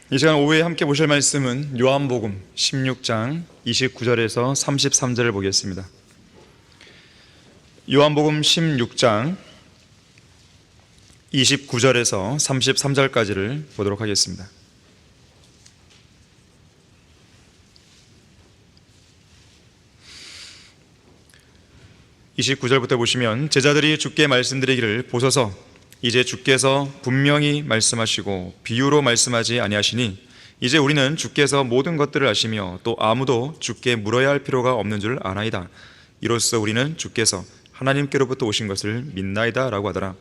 이 시간 오후에 함께 보실 말씀은 요한복음 16장 29절에서 33절을 보겠습니다. 요한복음 16장 29절에서 33절까지를 보도록 하겠습니다. (29절부터) 보시면, 제자들이 주께 말씀드리기를, 보소서, 이제 주께서 분명히 말씀하시고 비유로 말씀하지 아니하시니 이제 우리는 주께서 모든 것들을 아시며 또 아무도 주께 물어야 할 필요가 없는 줄 아나이다. 이로써 우리는 주께서 하나님께로부터 오신 것을 믿나이다 라고 하더라.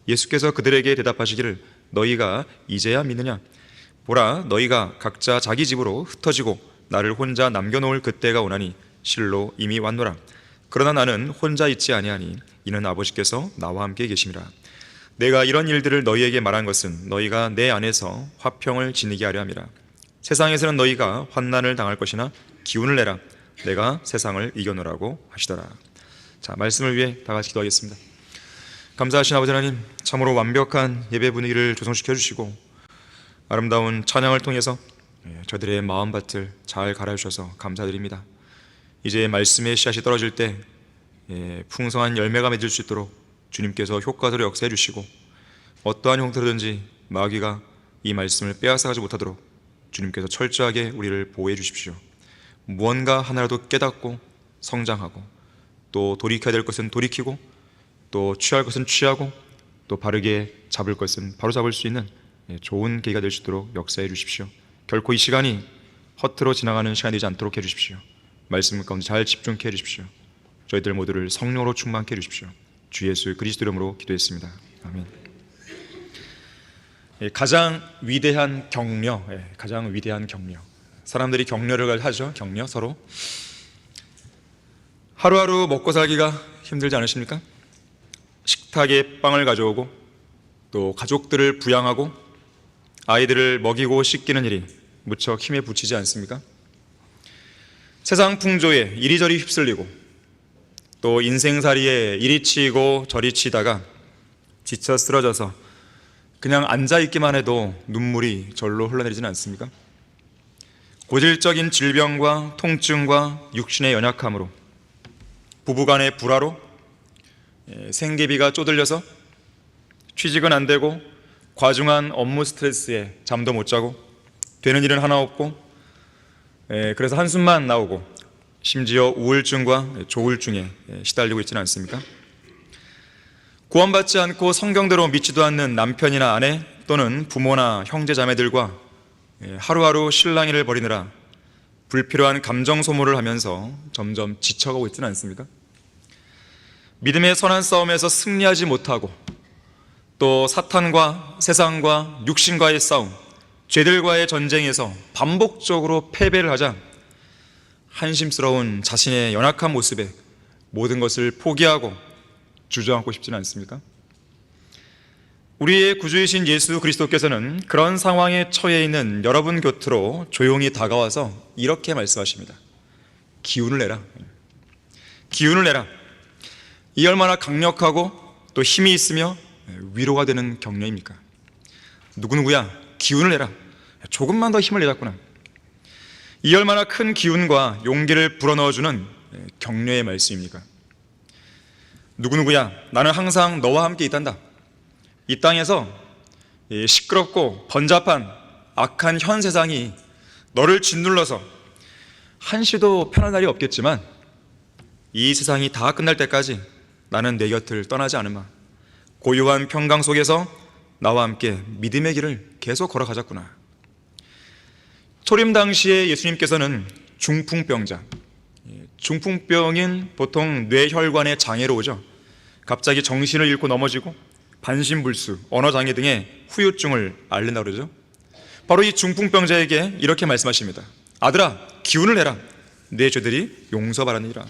예수께서 그들에게 대답하시기를, 너희가 이제야 믿느냐? 보라, 너희가 각자 자기 집으로 흩어지고 나를 혼자 남겨놓을 그때가 오나니 실로 이미 왔노라. 그러나 나는 혼자 있지 아니하니 이는 아버지께서 나와 함께 계심이라. 내가 이런 일들을 너희에게 말한 것은 너희가 내 안에서 화평을 지니게 하려 함이라. 세상에서는 너희가 환난을 당할 것이나 기운을 내라. 내가 세상을 이겨노라고 하시더라. 자, 말씀을 위해 다 같이 기도하겠습니다. 감사하신 아버지 하나님, 참으로 완벽한 예배 분위기를 조성시켜 주시고 아름다운 찬양을 통해서 저들의 마음밭을 잘 갈아주셔서 감사드립니다. 이제 말씀의 씨앗이 떨어질 때 풍성한 열매가 맺을 수 있도록 주님께서 효과적으로 역사해 주시고, 어떠한 형태로든지 마귀가 이 말씀을 빼앗아가지 못하도록 주님께서 철저하게 우리를 보호해 주십시오. 무언가 하나라도 깨닫고 성장하고, 또 돌이켜야 될 것은 돌이키고, 또 취할 것은 취하고, 또 바르게 잡을 것은 바로 잡을 수 있는 좋은 계기가 될 수 있도록 역사해 주십시오. 결코 이 시간이 허투루 지나가는 시간이 되지 않도록 해주십시오. 말씀 가운데 잘 집중케 해주십시오. 저희들 모두를 성령으로 충만케 해주십시오. 주 예수 그리스도 이름으로 기도했습니다. 아멘. 가장 위대한 격려, 가장 위대한 격려. 사람들이 격려를 하죠. 격려, 서로. 하루하루 먹고 살기가 힘들지 않으십니까? 식탁에 빵을 가져오고, 또 가족들을 부양하고 아이들을 먹이고 씻기는 일이 무척 힘에 부치지 않습니까? 세상 풍조에 이리저리 휩쓸리고, 또 인생살이에 이리 치이고 저리 치다가 지쳐 쓰러져서 그냥 앉아있기만 해도 눈물이 절로 흘러내리지는 않습니까? 고질적인 질병과 통증과 육신의 연약함으로, 부부간의 불화로, 생계비가 쪼들려서 취직은 안 되고 과중한 업무 스트레스에 잠도 못 자고 되는 일은 하나 없고, 그래서 한숨만 나오고 심지어 우울증과 조울증에 시달리고 있지는 않습니까? 구원받지 않고 성경대로 믿지도 않는 남편이나 아내 또는 부모나 형제 자매들과 하루하루 실랑이를 벌이느라 불필요한 감정 소모를 하면서 점점 지쳐가고 있지는 않습니까? 믿음의 선한 싸움에서 승리하지 못하고, 또 사탄과 세상과 육신과의 싸움, 죄들과의 전쟁에서 반복적으로 패배를 하자 한심스러운 자신의 연약한 모습에 모든 것을 포기하고 주저앉고 싶지는 않습니까? 우리의 구주이신 예수 그리스도께서는 그런 상황에 처해 있는 여러분 곁으로 조용히 다가와서 이렇게 말씀하십니다. 기운을 내라. 기운을 내라. 이 얼마나 강력하고 또 힘이 있으며 위로가 되는 격려입니까? 누구누구야, 기운을 내라. 조금만 더 힘을 내자꾸나. 이 얼마나 큰 기운과 용기를 불어넣어주는 격려의 말씀입니까? 누구누구야, 나는 항상 너와 함께 있단다. 이 땅에서 시끄럽고 번잡한 악한 현 세상이 너를 짓눌러서 한시도 편할 날이 없겠지만, 이 세상이 다 끝날 때까지 나는 내 곁을 떠나지 않으마. 고요한 평강 속에서 나와 함께 믿음의 길을 계속 걸어가자꾸나. 초림 당시에 예수님께서는 중풍병자, 중풍병인 보통 뇌혈관의 장애로 오죠. 갑자기 정신을 잃고 넘어지고 반신불수, 언어장애 등의 후유증을 앓는다고 그러죠. 바로 이 중풍병자에게 이렇게 말씀하십니다. 아들아, 기운을 내라. 내 죄들이 용서받았느니라.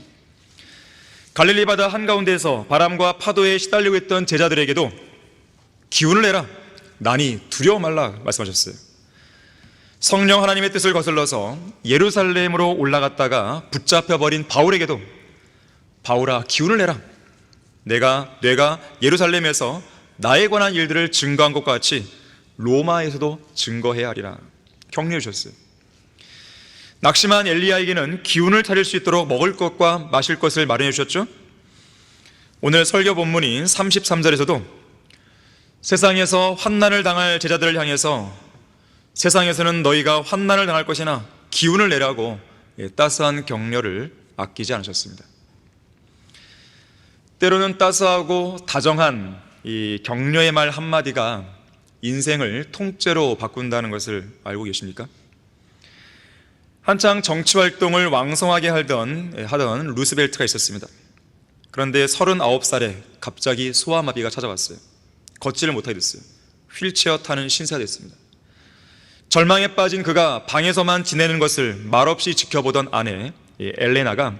갈릴리 바다 한가운데에서 바람과 파도에 시달리고 있던 제자들에게도 기운을 내라. 나니 두려워 말라 말씀하셨어요. 성령 하나님의 뜻을 거슬러서 예루살렘으로 올라갔다가 붙잡혀버린 바울에게도 바울아, 기운을 내라. 내가 예루살렘에서 나에 관한 일들을 증거한 것과 같이 로마에서도 증거해야 하리라. 격려해 주셨어요. 낙심한 엘리야에게는 기운을 차릴 수 있도록 먹을 것과 마실 것을 마련해 주셨죠. 오늘 설교 본문인 33절에서도 세상에서 환난을 당할 제자들을 향해서 세상에서는 너희가 환난을 당할 것이나 기운을 내라고 따스한 격려를 아끼지 않으셨습니다. 때로는 따스하고 다정한 이 격려의 말 한마디가 인생을 통째로 바꾼다는 것을 알고 계십니까? 한창 정치활동을 왕성하게 하던 루스벨트가 있었습니다. 그런데 39살에 갑자기 소아마비가 찾아왔어요. 걷지를 못하게 됐어요. 휠체어 타는 신세가 됐습니다. 절망에 빠진 그가 방에서만 지내는 것을 말없이 지켜보던 아내 엘레나가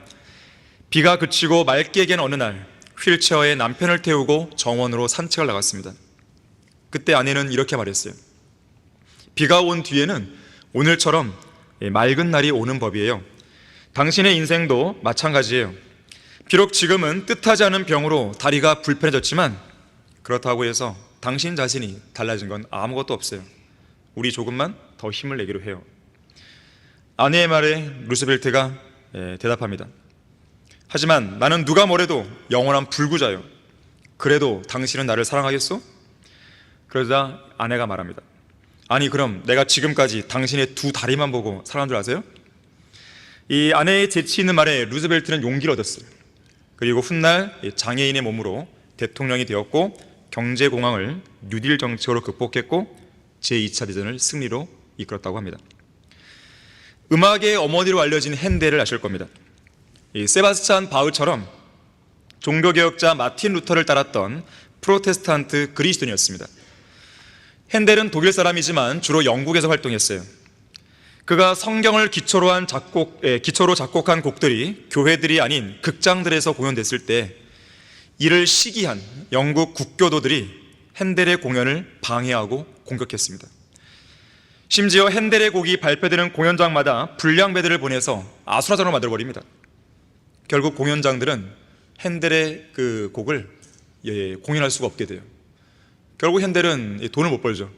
비가 그치고 맑게 갠 어느 날 휠체어에 남편을 태우고 정원으로 산책을 나갔습니다. 그때 아내는 이렇게 말했어요. 비가 온 뒤에는 오늘처럼 맑은 날이 오는 법이에요. 당신의 인생도 마찬가지예요. 비록 지금은 뜻하지 않은 병으로 다리가 불편해졌지만 그렇다고 해서 당신 자신이 달라진 건 아무것도 없어요. 우리 조금만 더 힘을 내기로 해요. 아내의 말에 루스벨트가 대답합니다. 하지만 나는 누가 뭐래도 영원한 불구자요. 그래도 당신은 나를 사랑하겠소? 그러자 아내가 말합니다. 아니 그럼 내가 지금까지 당신의 두 다리만 보고 사랑한 줄 아세요? 이 아내의 재치 있는 말에 루스벨트는 용기를 얻었어요. 그리고 훗날 장애인의 몸으로 대통령이 되었고 경제공황을 뉴딜 정책으로 극복했고 제2차 대전을 승리로 이끌었다고 합니다. 음악의 어머니로 알려진 핸델을 아실 겁니다. 이 세바스찬 바흐처럼 종교개혁자 마틴 루터를 따랐던 프로테스탄트 그리스도인이었습니다. 핸델은 독일 사람이지만 주로 영국에서 활동했어요. 그가 성경을 기초로 작곡한 곡들이 교회들이 아닌 극장들에서 공연됐을 때 이를 시기한 영국 국교도들이 핸델의 공연을 방해하고 공격했습니다. 심지어 핸델의 곡이 발표되는 공연장마다 불량배들을 보내서 아수라장으로 만들어버립니다. 결국 공연장들은 핸델의 그 곡을 공연할 수가 없게 돼요. 결국 핸델은 돈을 못 벌죠.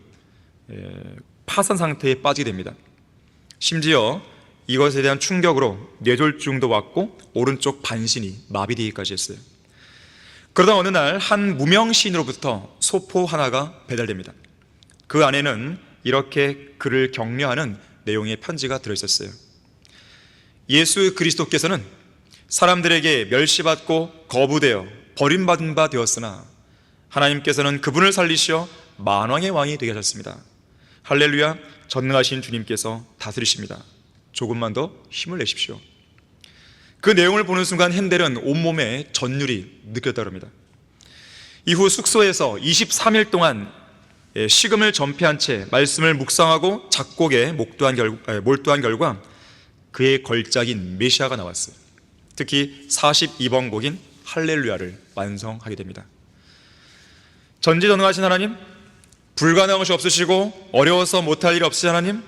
파산 상태에 빠지게 됩니다. 심지어 이것에 대한 충격으로 뇌졸중도 왔고 오른쪽 반신이 마비되기까지 했어요. 그러다 어느 날 한 무명 시인으로부터 소포 하나가 배달됩니다. 그 안에는 이렇게 그를 격려하는 내용의 편지가 들어있었어요. 예수 그리스도께서는 사람들에게 멸시받고 거부되어 버림받은 바 되었으나 하나님께서는 그분을 살리시어 만왕의 왕이 되게 하셨습니다. 할렐루야. 전능하신 주님께서 다스리십니다. 조금만 더 힘을 내십시오. 그 내용을 보는 순간 핸델은 온몸에 전율이 느꼈다고 합니다. 이후 숙소에서 23일 동안 식음을 전폐한 채 말씀을 묵상하고 작곡에 몰두한 결과 그의 걸작인 메시아가 나왔어요. 특히 42번 곡인 할렐루야를 완성하게 됩니다. 전지전능하신 하나님, 불가능한 것이 없으시고 어려워서 못할 일 없으신 하나님,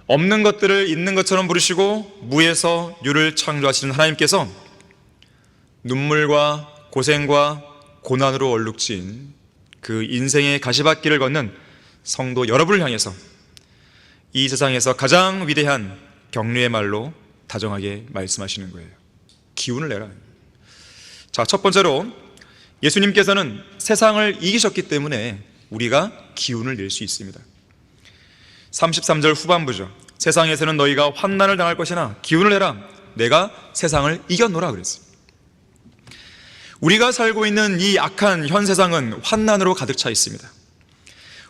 없는 것들을 있는 것처럼 부르시고 무에서 유를 창조하시는 하나님께서 눈물과 고생과 고난으로 얼룩진 그 인생의 가시밭길을 걷는 성도 여러분을 향해서 이 세상에서 가장 위대한 격려의 말로 다정하게 말씀하시는 거예요. 기운을 내라. 자, 첫 번째로 예수님께서는 세상을 이기셨기 때문에 우리가 기운을 낼 수 있습니다. 33절 후반부죠. 세상에서는 너희가 환난을 당할 것이나 기운을 내라. 내가 세상을 이겼노라 그랬어요. 우리가 살고 있는 이 악한 현 세상은 환난으로 가득 차 있습니다.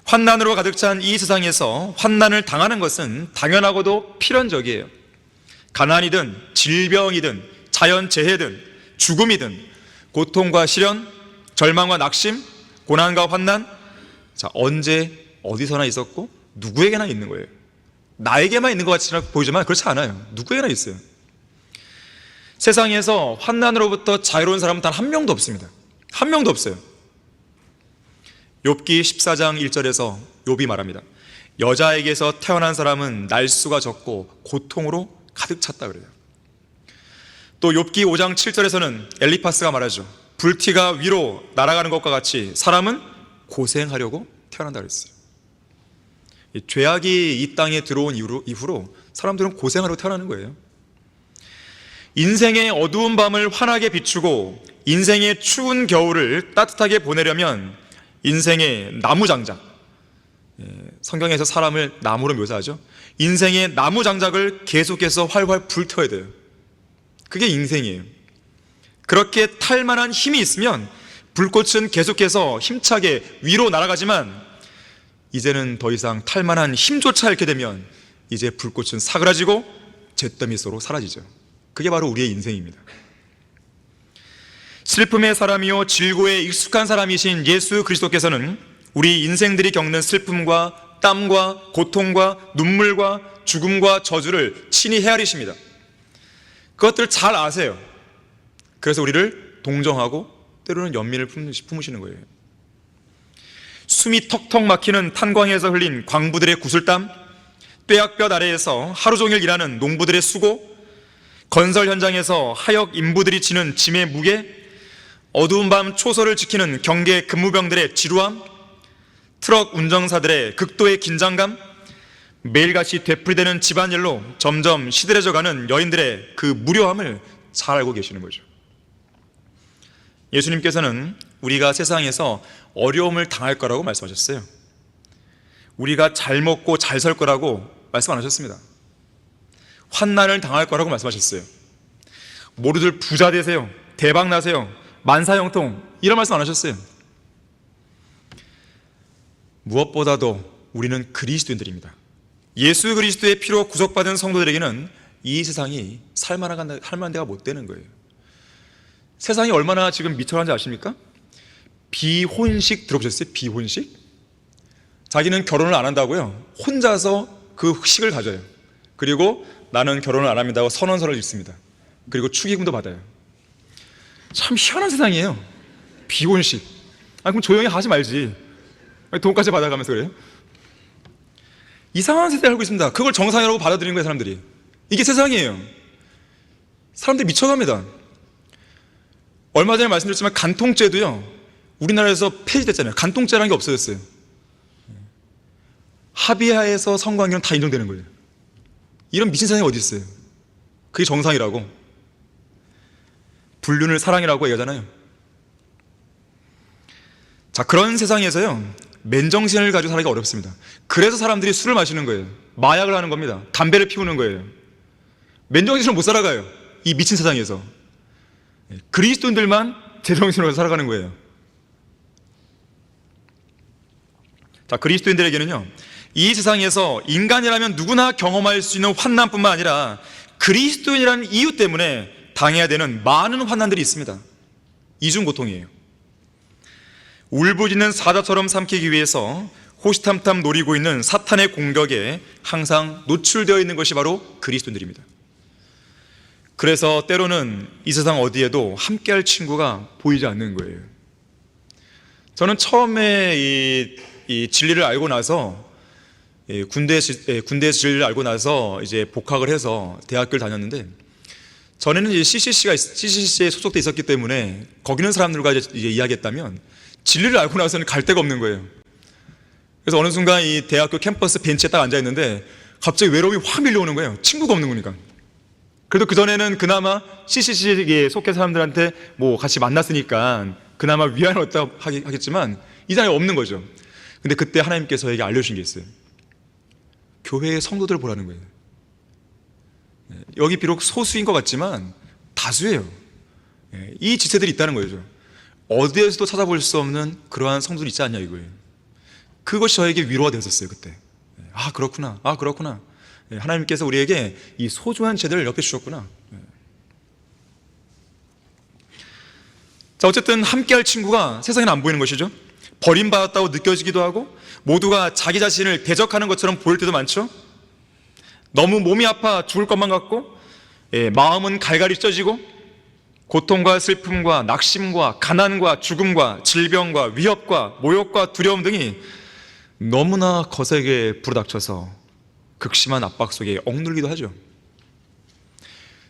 환난으로 가득 찬 이 세상에서 환난을 당하는 것은 당연하고도 필연적이에요. 가난이든 질병이든 자연재해든 죽음이든 고통과 시련, 절망과 낙심, 고난과 환난, 자, 언제 어디서나 있었고 누구에게나 있는 거예요. 나에게만 있는 것 같이 보이지만 그렇지 않아요. 누구에게나 있어요. 세상에서 환난으로부터 자유로운 사람은 단 한 명도 없습니다. 한 명도 없어요. 욥기 14장 1절에서 욥이 말합니다. 여자에게서 태어난 사람은 날수가 적고 고통으로 가득 찼다 그래요. 또 욥기 5장 7절에서는 엘리파스가 말하죠. 불티가 위로 날아가는 것과 같이 사람은 고생하려고 태어난다 그랬어요. 이 죄악이 이 땅에 들어온 이후로 사람들은 고생하러 태어나는 거예요. 인생의 어두운 밤을 환하게 비추고 인생의 추운 겨울을 따뜻하게 보내려면 인생의 나무장작, 성경에서 사람을 나무로 묘사하죠. 인생의 나무장작을 계속해서 활활 불태워야 돼요. 그게 인생이에요. 그렇게 탈 만한 힘이 있으면 불꽃은 계속해서 힘차게 위로 날아가지만 이제는 더 이상 탈 만한 힘조차 잃게 되면 이제 불꽃은 사그라지고 잿더미 속으로 사라지죠. 그게 바로 우리의 인생입니다. 슬픔의 사람이요 질고에 익숙한 사람이신 예수 그리스도께서는 우리 인생들이 겪는 슬픔과 땀과 고통과 눈물과 죽음과 저주를 친히 헤아리십니다. 그것들을 잘 아세요. 그래서 우리를 동정하고 때로는 연민을 품으시는 거예요. 숨이 턱턱 막히는 탄광에서 흘린 광부들의 구슬땀, 뙤약볕 아래에서 하루 종일 일하는 농부들의 수고, 건설 현장에서 하역 인부들이 지는 짐의 무게, 어두운 밤 초소를 지키는 경계 근무병들의 지루함, 트럭 운전사들의 극도의 긴장감, 매일같이 되풀이되는 집안일로 점점 시들해져가는 여인들의 그 무료함을 잘 알고 계시는 거죠. 예수님께서는 우리가 세상에서 어려움을 당할 거라고 말씀하셨어요. 우리가 잘 먹고 잘 살 거라고 말씀 안 하셨습니다. 환난을 당할 거라고 말씀하셨어요. 모두들 부자 되세요, 대박 나세요, 만사형통, 이런 말씀 안 하셨어요. 무엇보다도 우리는 그리스도인들입니다. 예수 그리스도의 피로 구속받은 성도들에게는 이 세상이 살만한 데가 못 되는 거예요. 세상이 얼마나 지금 미쳐가는지 아십니까? 비혼식 들어보셨어요? 비혼식? 자기는 결혼을 안 한다고요, 혼자서 그 식을 가져요. 그리고 나는 결혼을 안 합니다고 선언서를 읽습니다. 그리고 축의금도 받아요. 참 희한한 세상이에요. 비혼식. 그럼 조용히 하지 말지. 돈까지 받아가면서 그래요? 이상한 세대를 살고 있습니다. 그걸 정상이라고 받아들이는 거예요, 사람들이. 이게 세상이에요. 사람들이 미쳐갑니다. 얼마 전에 말씀드렸지만 간통죄도요, 우리나라에서 폐지됐잖아요. 간통죄라는 게 없어졌어요. 합의하에서 성관계는 다 인정되는 거예요. 이런 미친 세상이 어디 있어요? 그게 정상이라고. 불륜을 사랑이라고 얘기하잖아요. 자, 그런 세상에서요, 맨정신을 가지고 살기가 어렵습니다. 그래서 사람들이 술을 마시는 거예요. 마약을 하는 겁니다. 담배를 피우는 거예요. 맨정신으로 못 살아가요, 이 미친 세상에서. 그리스도인들만 제정신으로 살아가는 거예요. 자, 그리스도인들에게는요, 이 세상에서 인간이라면 누구나 경험할 수 있는 환난뿐만 아니라 그리스도인이라는 이유 때문에 당해야 되는 많은 환난들이 있습니다. 이중고통이에요. 울부짖는 사자처럼 삼키기 위해서 호시탐탐 노리고 있는 사탄의 공격에 항상 노출되어 있는 것이 바로 그리스도인들입니다. 그래서 때로는 이 세상 어디에도 함께할 친구가 보이지 않는 거예요. 저는 처음에 이 진리를 알고 나서, 군대에서 진리를 알고 나서 이제 복학을 해서 대학교를 다녔는데, 전에는 이제 CCC에 소속돼 있었기 때문에 거기 있는 사람들과 이제 이야기했다면 진리를 알고 나서는 갈 데가 없는 거예요. 그래서 어느 순간 이 대학교 캠퍼스 벤치에 딱 앉아 있는데 갑자기 외로움이 확 밀려오는 거예요. 친구가 없는 거니까. 그래도 그전에는 그나마 CCC에 속한 사람들한테 뭐 같이 만났으니까 그나마 위안을 얻다 하겠지만 이제는 없는 거죠. 근데 그때 하나님께서 저에게 알려주신 게 있어요. 교회의 성도들을 보라는 거예요. 여기 비록 소수인 것 같지만 다수예요. 이 지체들이 있다는 거죠. 어디에서도 찾아볼 수 없는 그러한 성도들이 있지 않냐 이거예요. 그것이 저에게 위로가 되었어요. 그때. 아 그렇구나, 아 그렇구나. 하나님께서 우리에게 이 소중한 제들을 옆에 주셨구나. 자, 어쨌든 함께할 친구가 세상에는 안 보이는 것이죠. 버림받았다고 느껴지기도 하고 모두가 자기 자신을 대적하는 것처럼 보일 때도 많죠. 너무 몸이 아파 죽을 것만 같고, 마음은 갈갈이 찢어지고 고통과 슬픔과 낙심과 가난과 죽음과 질병과 위협과 모욕과 두려움 등이 너무나 거세게 불어닥쳐서 극심한 압박 속에 억눌리기도 하죠.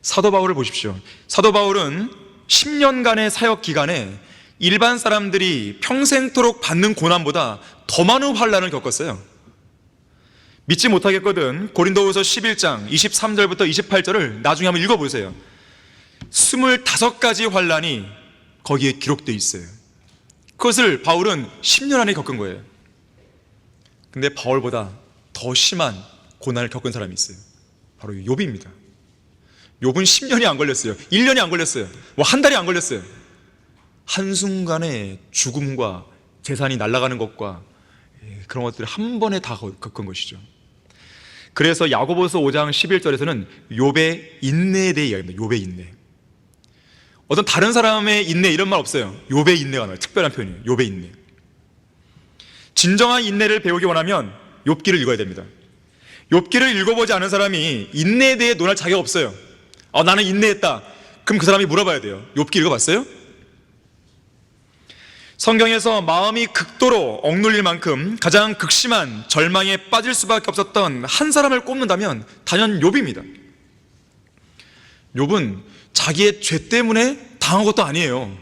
사도 바울을 보십시오. 사도 바울은 10년간의 사역 기간에 일반 사람들이 평생토록 받는 고난보다 더 많은 환난을 겪었어요. 믿지 못하겠거든 고린도후서 11장 23절부터 28절을 나중에 한번 읽어보세요. 25가지 환난이 거기에 기록되어 있어요. 그것을 바울은 10년 안에 겪은 거예요. 근데 바울보다 더 심한 고난을 겪은 사람이 있어요. 바로 욥입니다. 욥은 10년이 안 걸렸어요. 1년이 안 걸렸어요. 한 달이 안 걸렸어요. 한순간에 죽음과 재산이 날아가는 것과 그런 것들을 한 번에 다 겪은 것이죠. 그래서 야고보서 5장 11절에서는 욥의 인내에 대해 이야기합니다. 욥의 인내. 어떤 다른 사람의 인내 이런 말 없어요. 욥의 인내가 나와요. 특별한 표현이에요. 욥의 인내. 진정한 인내를 배우기 원하면 욥기를 읽어야 됩니다. 욥기를 읽어보지 않은 사람이 인내에 대해 논할 자격 없어요. 나는 인내했다. 그럼 그 사람이 물어봐야 돼요. 욥기 읽어봤어요? 성경에서 마음이 극도로 억눌릴 만큼 가장 극심한 절망에 빠질 수밖에 없었던 한 사람을 꼽는다면 단연 욥입니다. 욥은 자기의 죄 때문에 당한 것도 아니에요.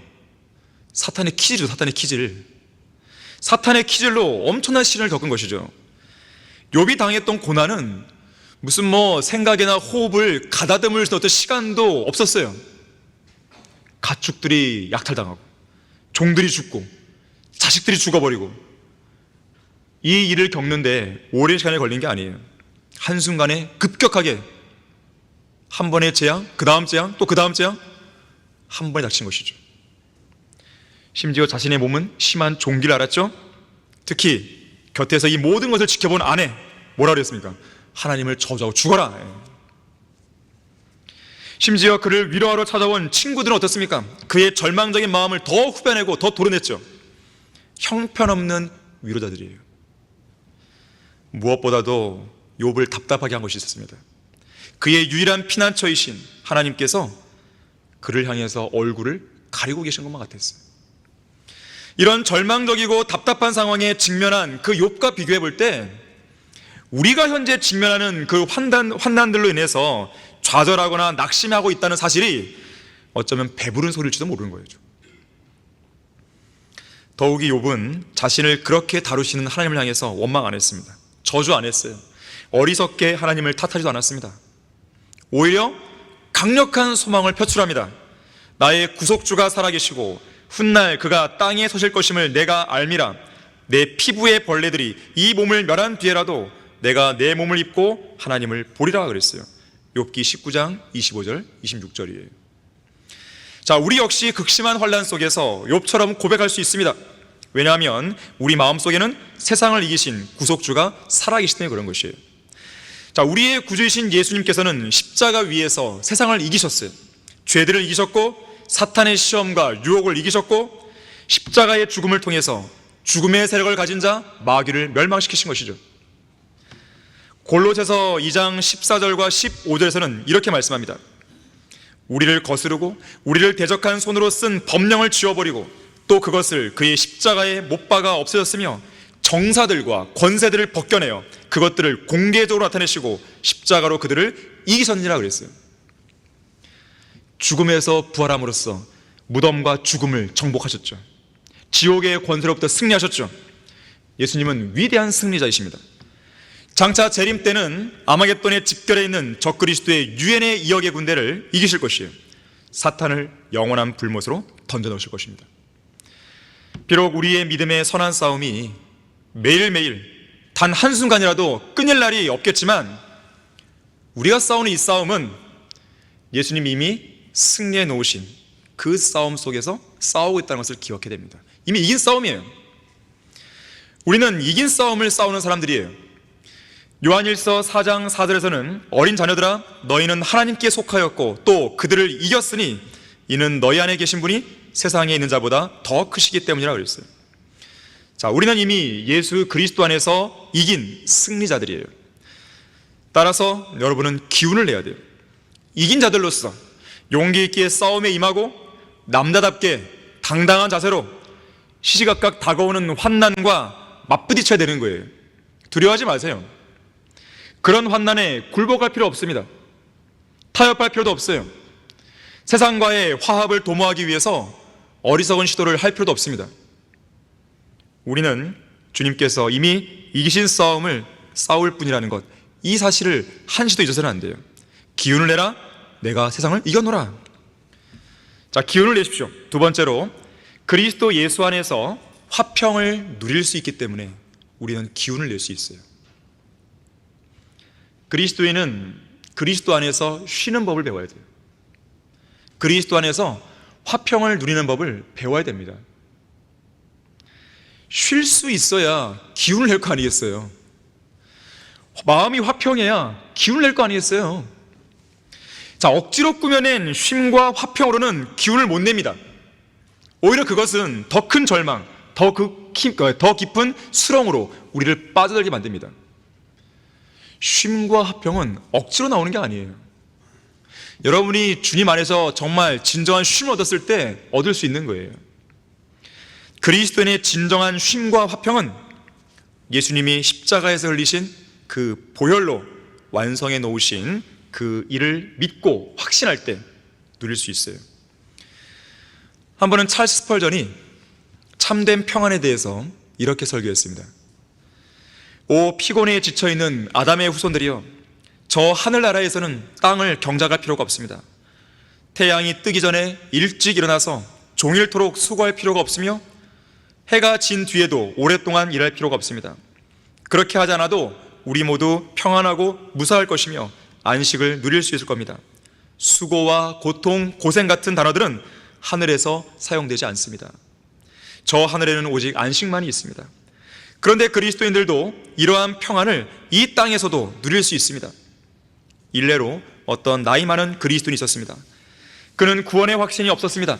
사탄의 키질이죠. 사탄의 키질. 사탄의 키질로 엄청난 시련을 겪은 것이죠. 욥이 당했던 고난은 무슨 생각이나 호흡을 가다듬을 수 있는 어떤 시간도 없었어요. 가축들이 약탈당하고 종들이 죽고 자식들이 죽어버리고 이 일을 겪는데 오랜 시간이 걸린 게 아니에요. 한순간에 급격하게 한 번의 재앙, 그 다음 재앙, 또 그 다음 재앙, 한 번에 닥친 것이죠. 심지어 자신의 몸은 심한 종기를 앓았죠. 특히 곁에서 이 모든 것을 지켜본 아내 뭐라 그랬습니까? 하나님을 저주하고 죽어라. 심지어 그를 위로하러 찾아온 친구들은 어떻습니까? 그의 절망적인 마음을 더 후벼내고 더 도려냈죠. 형편없는 위로자들이에요. 무엇보다도 욥을 답답하게 한 것이 있었습니다. 그의 유일한 피난처이신 하나님께서 그를 향해서 얼굴을 가리고 계신 것만 같았어요. 이런 절망적이고 답답한 상황에 직면한 그 욥과 비교해 볼 때 우리가 현재 직면하는 그 환난들로 인해서 좌절하거나 낙심하고 있다는 사실이 어쩌면 배부른 소리일지도 모르는 거예요. 더욱이 욥은 자신을 그렇게 다루시는 하나님을 향해서 원망 안 했습니다. 저주 안 했어요. 어리석게 하나님을 탓하지도 않았습니다. 오히려 강력한 소망을 표출합니다. 나의 구속주가 살아계시고 훗날 그가 땅에 서실 것임을 내가 알미라. 내 피부의 벌레들이 이 몸을 멸한 뒤에라도 내가 내 몸을 입고 하나님을 보리라 그랬어요. 욥기 19장 25절 26절이에요. 자, 우리 역시 극심한 환난 속에서 욥처럼 고백할 수 있습니다. 왜냐하면 우리 마음속에는 세상을 이기신 구속주가 살아계시기 때문에 그런 것이에요. 자, 우리의 구주이신 예수님께서는 십자가 위에서 세상을 이기셨어요. 죄들을 이기셨고 사탄의 시험과 유혹을 이기셨고 십자가의 죽음을 통해서 죽음의 세력을 가진 자 마귀를 멸망시키신 것이죠. 골로새서 2장 14절과 15절에서는 이렇게 말씀합니다. 우리를 거스르고 우리를 대적한 손으로 쓴 법령을 지워버리고 또 그것을 그의 십자가에 못 박아 없애졌으며 정사들과 권세들을 벗겨내어 그것들을 공개적으로 나타내시고 십자가로 그들을 이기셨느니라 그랬어요. 죽음에서 부활함으로써 무덤과 죽음을 정복하셨죠. 지옥의 권세로부터 승리하셨죠. 예수님은 위대한 승리자이십니다. 장차 재림 때는 아마겟돈의 집결에 있는 적그리스도의 유엔의 2억의 군대를 이기실 것이에요. 사탄을 영원한 불못으로 던져넣으실 것입니다. 비록 우리의 믿음의 선한 싸움이 매일매일 단 한순간이라도 끊일 날이 없겠지만 우리가 싸우는 이 싸움은 예수님이 이미 승리해 놓으신 그 싸움 속에서 싸우고 있다는 것을 기억해야 됩니다. 이미 이긴 싸움이에요. 우리는 이긴 싸움을 싸우는 사람들이에요. 요한일서 4장 4절에서는 어린 자녀들아 너희는 하나님께 속하였고 또 그들을 이겼으니 이는 너희 안에 계신 분이 세상에 있는 자보다 더 크시기 때문이라 그랬어요. 자, 우리는 이미 예수 그리스도 안에서 이긴 승리자들이에요. 따라서 여러분은 기운을 내야 돼요. 이긴 자들로서 용기 있게 싸움에 임하고 남자답게 당당한 자세로 시시각각 다가오는 환난과 맞부딪혀야 되는 거예요. 두려워하지 마세요. 그런 환난에 굴복할 필요 없습니다. 타협할 필요도 없어요. 세상과의 화합을 도모하기 위해서 어리석은 시도를 할 필요도 없습니다. 우리는 주님께서 이미 이기신 싸움을 싸울 뿐이라는 것, 이 사실을 한시도 잊어서는 안 돼요. 기운을 내라, 내가 세상을 이겨노라. 자, 기운을 내십시오. 두 번째로, 그리스도 예수 안에서 화평을 누릴 수 있기 때문에 우리는 기운을 낼 수 있어요. 그리스도인은 그리스도 안에서 쉬는 법을 배워야 돼요. 그리스도 안에서 화평을 누리는 법을 배워야 됩니다. 쉴 수 있어야 기운을 낼 거 아니겠어요? 마음이 화평해야 기운을 낼 거 아니겠어요? 자, 억지로 꾸며낸 쉼과 화평으로는 기운을 못 냅니다. 오히려 그것은 더 큰 절망, 더 깊은 수렁으로 우리를 빠져들게 만듭니다. 쉼과 화평은 억지로 나오는 게 아니에요. 여러분이 주님 안에서 정말 진정한 쉼을 얻었을 때 얻을 수 있는 거예요. 그리스도인의 진정한 쉼과 화평은 예수님이 십자가에서 흘리신 그 보혈로 완성해 놓으신 그 일을 믿고 확신할 때 누릴 수 있어요. 한 번은 찰스 스펄전이 참된 평안에 대해서 이렇게 설교했습니다. 오 피곤에 지쳐있는 아담의 후손들이여, 저 하늘나라에서는 땅을 경작할 필요가 없습니다. 태양이 뜨기 전에 일찍 일어나서 종일토록 수고할 필요가 없으며 해가 진 뒤에도 오랫동안 일할 필요가 없습니다. 그렇게 하지 않아도 우리 모두 평안하고 무사할 것이며 안식을 누릴 수 있을 겁니다. 수고와 고통, 고생 같은 단어들은 하늘에서 사용되지 않습니다. 저 하늘에는 오직 안식만이 있습니다. 그런데 그리스도인들도 이러한 평안을 이 땅에서도 누릴 수 있습니다. 일례로 어떤 나이 많은 그리스도인이 있었습니다. 그는 구원의 확신이 없었습니다.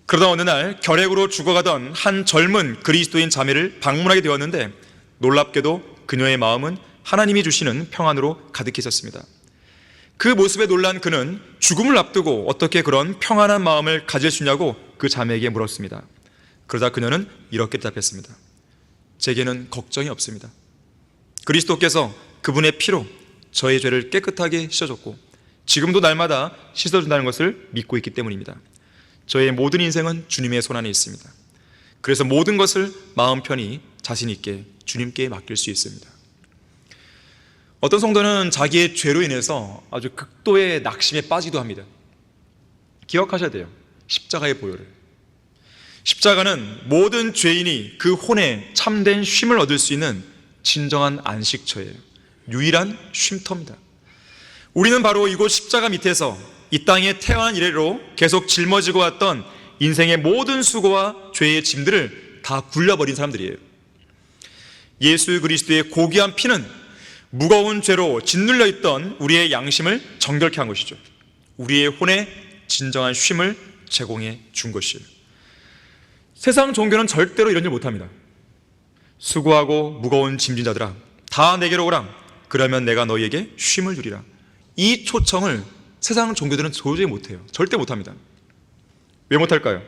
그러다 어느 날 결핵으로 죽어가던 한 젊은 그리스도인 자매를 방문하게 되었는데, 놀랍게도 그녀의 마음은 하나님이 주시는 평안으로 가득해 있었습니다. 그 모습에 놀란 그는 죽음을 앞두고 어떻게 그런 평안한 마음을 가질 수 있냐고 그 자매에게 물었습니다. 그러자 그녀는 이렇게 대답했습니다. 제게는 걱정이 없습니다. 그리스도께서 그분의 피로 저의 죄를 깨끗하게 씻어줬고 지금도 날마다 씻어준다는 것을 믿고 있기 때문입니다. 저의 모든 인생은 주님의 손안에 있습니다. 그래서 모든 것을 마음 편히 자신 있게 주님께 맡길 수 있습니다. 어떤 성도는 자기의 죄로 인해서 아주 극도의 낙심에 빠지기도 합니다. 기억하셔야 돼요. 십자가의 보혈을. 십자가는 모든 죄인이 그 혼에 참된 쉼을 얻을 수 있는 진정한 안식처예요. 유일한 쉼터입니다. 우리는 바로 이곳 십자가 밑에서 이 땅에 태어난 이래로 계속 짊어지고 왔던 인생의 모든 수고와 죄의 짐들을 다 굴려버린 사람들이에요. 예수 그리스도의 고귀한 피는 무거운 죄로 짓눌려 있던 우리의 양심을 정결케 한 것이죠. 우리의 혼에 진정한 쉼을 제공해 준 것이에요. 세상 종교는 절대로 이런 일 못합니다. 수고하고 무거운 짐진 자들아, 다 내게로 오라. 그러면 내가 너희에게 쉼을 주리라. 이 초청을 세상 종교들은 도저히 못해요. 절대 못합니다. 왜 못할까요?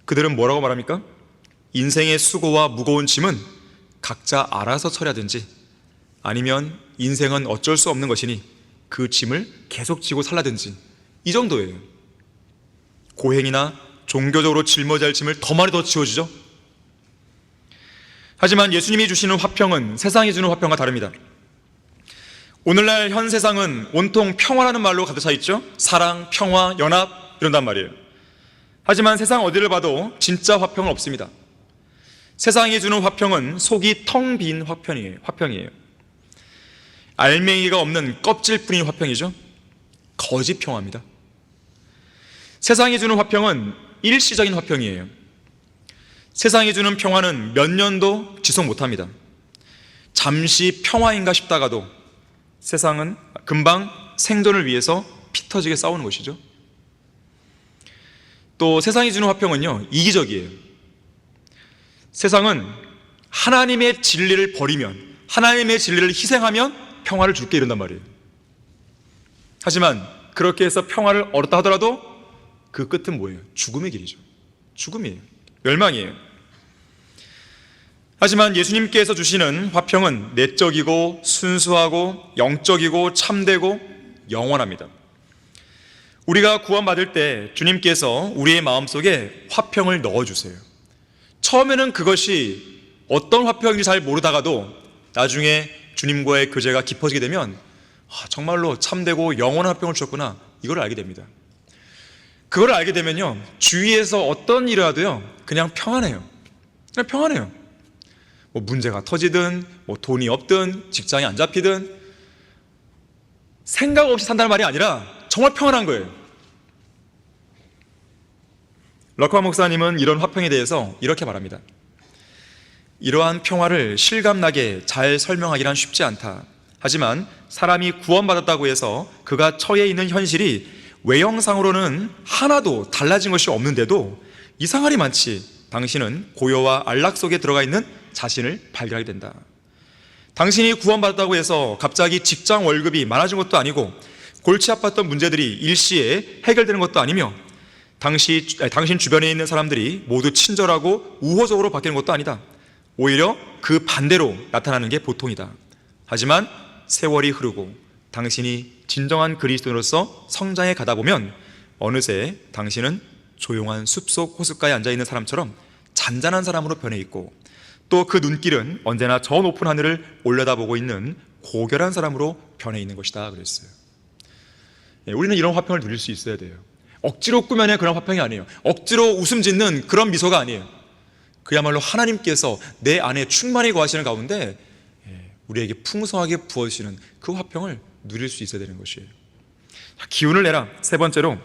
그들은 뭐라고 말합니까? 인생의 수고와 무거운 짐은 각자 알아서 처리하든지, 아니면 인생은 어쩔 수 없는 것이니 그 짐을 계속 지고 살라든지, 이 정도예요. 고행이나 종교적으로 짊어져야 할 짐을 더 많이 더 지워주죠. 하지만 예수님이 주시는 화평은 세상이 주는 화평과 다릅니다. 오늘날 현 세상은 온통 평화라는 말로 가득 차 있죠. 사랑, 평화, 연합 이런단 말이에요. 하지만 세상 어디를 봐도 진짜 화평은 없습니다. 세상이 주는 화평은 속이 텅 빈 화평이에요. 알맹이가 없는 껍질뿐인 화평이죠. 거짓 평화입니다. 세상이 주는 화평은 일시적인 화평이에요. 세상이 주는 평화는 몇 년도 지속 못합니다. 잠시 평화인가 싶다가도 세상은 금방 생존을 위해서 피 터지게 싸우는 것이죠. 또 세상이 주는 화평은요, 이기적이에요. 세상은 하나님의 진리를 버리면, 하나님의 진리를 희생하면 평화를 줄게 이런단 말이에요. 하지만 그렇게 해서 평화를 얻었다 하더라도 그 끝은 뭐예요? 죽음의 길이죠. 죽음이에요. 멸망이에요. 하지만 예수님께서 주시는 화평은 내적이고 순수하고 영적이고 참되고 영원합니다. 우리가 구원받을 때 주님께서 우리의 마음속에 화평을 넣어주세요. 처음에는 그것이 어떤 화평인지 잘 모르다가도 나중에 주님과의 교제가 깊어지게 되면 정말로 참되고 영원한 화평을 주셨구나, 이걸 알게 됩니다. 그걸 알게 되면요, 주위에서 어떤 일을 하도요 그냥 평안해요. 그냥 평안해요. 뭐 문제가 터지든 뭐 돈이 없든 직장이 안 잡히든 생각 없이 산다는 말이 아니라 정말 평안한 거예요. 럭커 목사님은 이런 화평에 대해서 이렇게 말합니다. 이러한 평화를 실감나게 잘 설명하기란 쉽지 않다. 하지만 사람이 구원받았다고 해서 그가 처해 있는 현실이 외형상으로는 하나도 달라진 것이 없는데도 이상하리 많지 당신은 고요와 안락 속에 들어가 있는 자신을 발견하게 된다. 당신이 구원받았다고 해서 갑자기 직장 월급이 많아진 것도 아니고 골치 아팠던 문제들이 일시에 해결되는 것도 아니며 당신 주변에 있는 사람들이 모두 친절하고 우호적으로 바뀌는 것도 아니다. 오히려 그 반대로 나타나는 게 보통이다. 하지만 세월이 흐르고 당신이 진정한 그리스도인으로서 성장해 가다 보면 어느새 당신은 조용한 숲속 호숫가에 앉아있는 사람처럼 잔잔한 사람으로 변해 있고 또 그 눈길은 언제나 저 높은 하늘을 올려다보고 있는 고결한 사람으로 변해 있는 것이다 그랬어요. 우리는 이런 화평을 누릴 수 있어야 돼요. 억지로 꾸며낸 그런 화평이 아니에요. 억지로 웃음 짓는 그런 미소가 아니에요. 그야말로 하나님께서 내 안에 충만히 거하시는 가운데 우리에게 풍성하게 부어주시는 그 화평을 누릴 수 있어야 되는 것이에요. 기운을 내라. 세 번째로,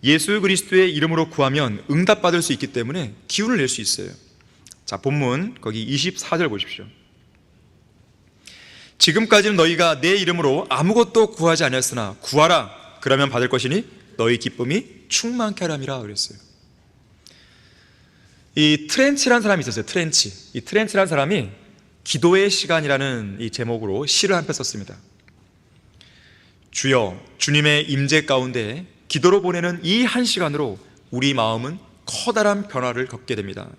예수 그리스도의 이름으로 구하면 응답받을 수 있기 때문에 기운을 낼 수 있어요. 자, 본문 거기 24절 보십시오. 지금까지는 너희가 내 이름으로 아무것도 구하지 아니었으나 구하라. 그러면 받을 것이니 너희 기쁨이 충만케 하람이라 그랬어요. 이 트렌치라는 사람이 있었어요. 이 트렌치라는 사람이 기도의 시간이라는 이 제목으로 시를 한 편 썼습니다. 주여, 주님의 임재 가운데 기도로 보내는 이 한 시간으로 우리 마음은 커다란 변화를 겪게 됩니다.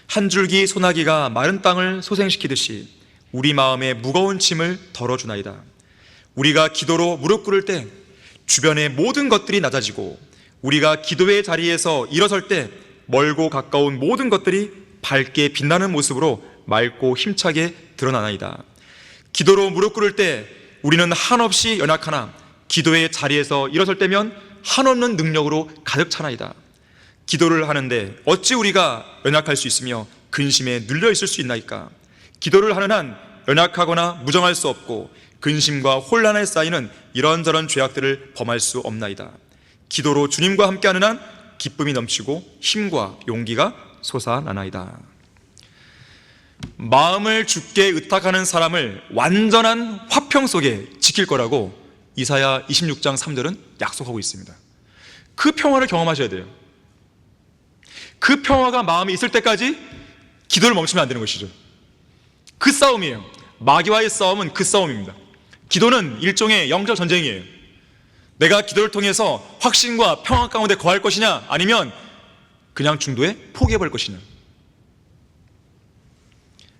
한 줄기 소나기가 마른 땅을 소생시키듯이 우리 마음의 무거운 짐을 덜어주나이다. 우리가 기도로 무릎 꿇을 때 주변의 모든 것들이 낮아지고 우리가 기도의 자리에서 일어설 때 멀고 가까운 모든 것들이 밝게 빛나는 모습으로 맑고 힘차게 드러나나이다. 기도로 무릎 꿇을 때 우리는 한없이 연약하나 기도의 자리에서 일어설 때면 한없는 능력으로 가득 차나이다. 기도를 하는데 어찌 우리가 연약할 수 있으며 근심에 눌려 있을 수 있나이까. 기도를 하는 한 연약하거나 무정할 수 없고 근심과 혼란에 쌓이는 이런저런 죄악들을 범할 수 없나이다. 기도로 주님과 함께하는 한 기쁨이 넘치고 힘과 용기가 솟아나나이다. 마음을 주께 의탁하는 사람을 완전한 화평 속에 지킬 거라고 이사야 26장 3절은 약속하고 있습니다. 그 평화를 경험하셔야 돼요. 그 평화가 마음에 있을 때까지 기도를 멈추면 안 되는 것이죠. 그 싸움이에요. 마귀와의 싸움은 그 싸움입니다. 기도는 일종의 영적 전쟁이에요. 내가 기도를 통해서 확신과 평화 가운데 거할 것이냐, 아니면 그냥 중도에 포기해버릴 것이냐.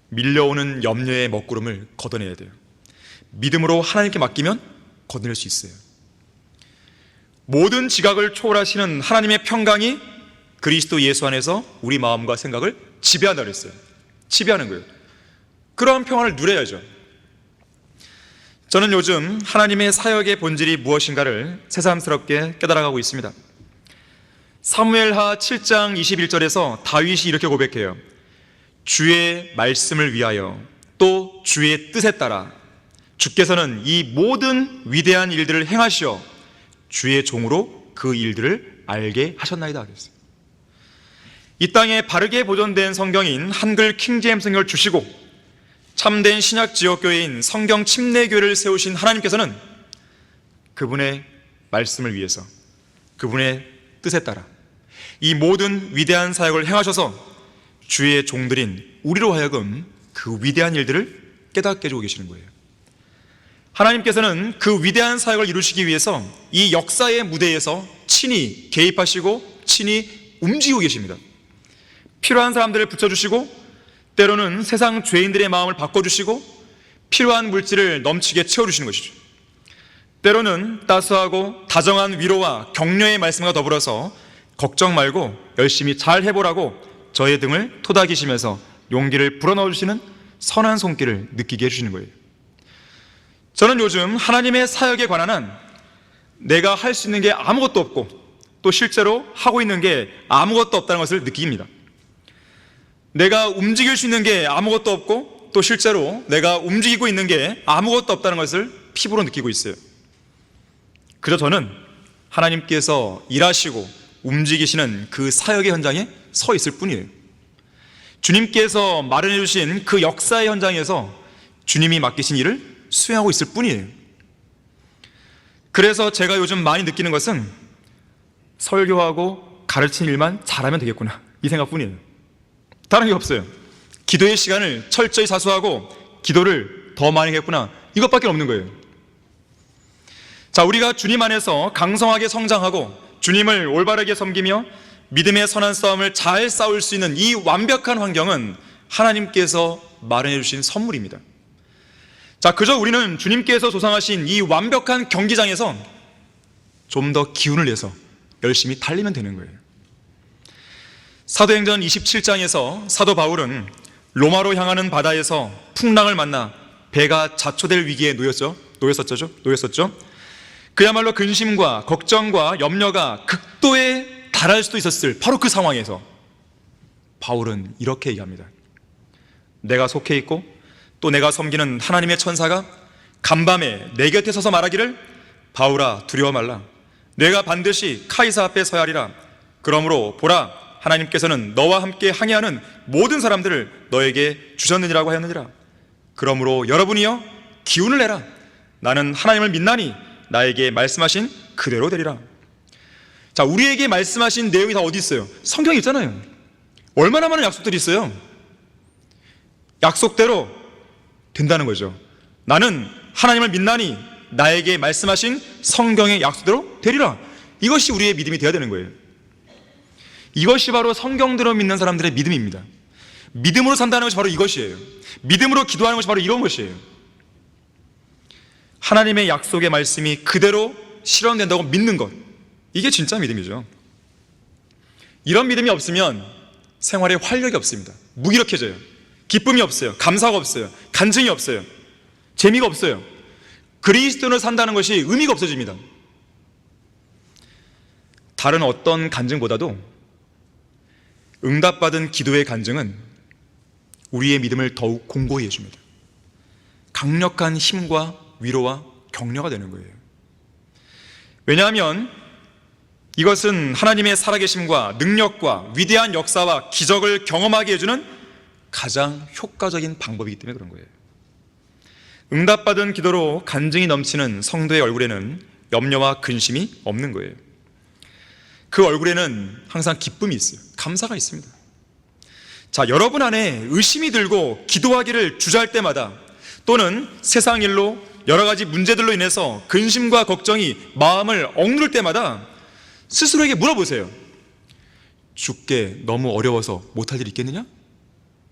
밀려오는 염려의 먹구름을 걷어내야 돼요. 믿음으로 하나님께 맡기면 걷어낼 수 있어요. 모든 지각을 초월하시는 하나님의 평강이 그리스도 예수 안에서 우리 마음과 생각을 지배한다 그랬어요. 지배하는 거예요. 그러한 평안을 누려야죠. 저는 요즘 하나님의 사역의 본질이 무엇인가를 새삼스럽게 깨달아가고 있습니다. 사무엘하 7장 21절에서 다윗이 이렇게 고백해요. 주의 말씀을 위하여 또 주의 뜻에 따라 주께서는 이 모든 위대한 일들을 행하시어 주의 종으로 그 일들을 알게 하셨나이다 그랬어요. 이 땅에 바르게 보존된 성경인 한글 킹제임스 성경을 주시고 참된 신약 지역교회인 성경 침례교회를 세우신 하나님께서는 그분의 말씀을 위해서 그분의 뜻에 따라 이 모든 위대한 사역을 행하셔서 주의 종들인 우리로 하여금 그 위대한 일들을 깨닫게 해주고 계시는 거예요. 하나님께서는 그 위대한 사역을 이루시기 위해서 이 역사의 무대에서 친히 개입하시고 친히 움직이고 계십니다. 필요한 사람들을 붙여주시고 때로는 세상 죄인들의 마음을 바꿔주시고 필요한 물질을 넘치게 채워주시는 것이죠. 때로는 따스하고 다정한 위로와 격려의 말씀과 더불어서 걱정 말고 열심히 잘 해보라고 저의 등을 토닥이시면서 용기를 불어넣어주시는 선한 손길을 느끼게 해주시는 거예요. 저는 요즘 하나님의 사역에 관한 한 내가 할 수 있는 게 아무것도 없고 또 실제로 하고 있는 게 아무것도 없다는 것을 느낍니다. 내가 움직일 수 있는 게 아무것도 없고 또 실제로 내가 움직이고 있는 게 아무것도 없다는 것을 피부로 느끼고 있어요. 그저 저는 하나님께서 일하시고 움직이시는 그 사역의 현장에 서 있을 뿐이에요. 주님께서 마련해 주신 그 역사의 현장에서 주님이 맡기신 일을 수행하고 있을 뿐이에요. 그래서 제가 요즘 많이 느끼는 것은 설교하고 가르치는 일만 잘하면 되겠구나, 이 생각뿐이에요. 다른 게 없어요. 기도의 시간을 철저히 사수하고 기도를 더 많이 하겠구나, 이것밖에 없는 거예요. 자, 우리가 주님 안에서 강성하게 성장하고 주님을 올바르게 섬기며 믿음의 선한 싸움을 잘 싸울 수 있는 이 완벽한 환경은 하나님께서 마련해 주신 선물입니다. 자, 그저 우리는 주님께서 조성하신 이 완벽한 경기장에서 좀 더 기운을 내서 열심히 달리면 되는 거예요. 사도행전 27장에서 사도 바울은 로마로 향하는 바다에서 풍랑을 만나 배가 자초될 위기에 놓였었죠. 그야말로 근심과 걱정과 염려가 극도에 달할 수도 있었을 바로 그 상황에서 바울은 이렇게 얘기합니다. 내가 속해 있고 또 내가 섬기는 하나님의 천사가 간밤에 내 곁에 서서 말하기를 바울아 두려워 말라, 내가 반드시 카이사 앞에 서야 하리라. 그러므로 보라, 하나님께서는 너와 함께 항해하는 모든 사람들을 너에게 주셨느니라고 하였느니라. 그러므로 여러분이여 기운을 내라. 나는 하나님을 믿나니 나에게 말씀하신 그대로 되리라. 자, 우리에게 말씀하신 내용이 다 어디 있어요? 성경에 있잖아요. 얼마나 많은 약속들이 있어요. 약속대로 된다는 거죠. 나는 하나님을 믿나니 나에게 말씀하신 성경의 약속대로 되리라. 이것이 우리의 믿음이 되어야 되는 거예요. 이것이 바로 성경대로 믿는 사람들의 믿음입니다. 믿음으로 산다는 것이 바로 이것이에요. 믿음으로 기도하는 것이 바로 이런 것이에요. 하나님의 약속의 말씀이 그대로 실현된다고 믿는 것, 이게 진짜 믿음이죠. 이런 믿음이 없으면 생활에 활력이 없습니다. 무기력해져요. 기쁨이 없어요. 감사가 없어요. 간증이 없어요. 재미가 없어요. 그리스도인으로 산다는 것이 의미가 없어집니다. 다른 어떤 간증보다도 응답받은 기도의 간증은 우리의 믿음을 더욱 공고히 해줍니다. 강력한 힘과 위로와 격려가 되는 거예요. 왜냐하면 이것은 하나님의 살아계심과 능력과 위대한 역사와 기적을 경험하게 해주는 가장 효과적인 방법이기 때문에 그런 거예요. 응답받은 기도로 간증이 넘치는 성도의 얼굴에는 염려와 근심이 없는 거예요. 그 얼굴에는 항상 기쁨이 있어요. 감사가 있습니다. 자, 여러분 안에 의심이 들고 기도하기를 주저할 때마다, 또는 세상 일로 여러 가지 문제들로 인해서 근심과 걱정이 마음을 억누를 때마다 스스로에게 물어보세요. 주께 너무 어려워서 못할 일 있겠느냐?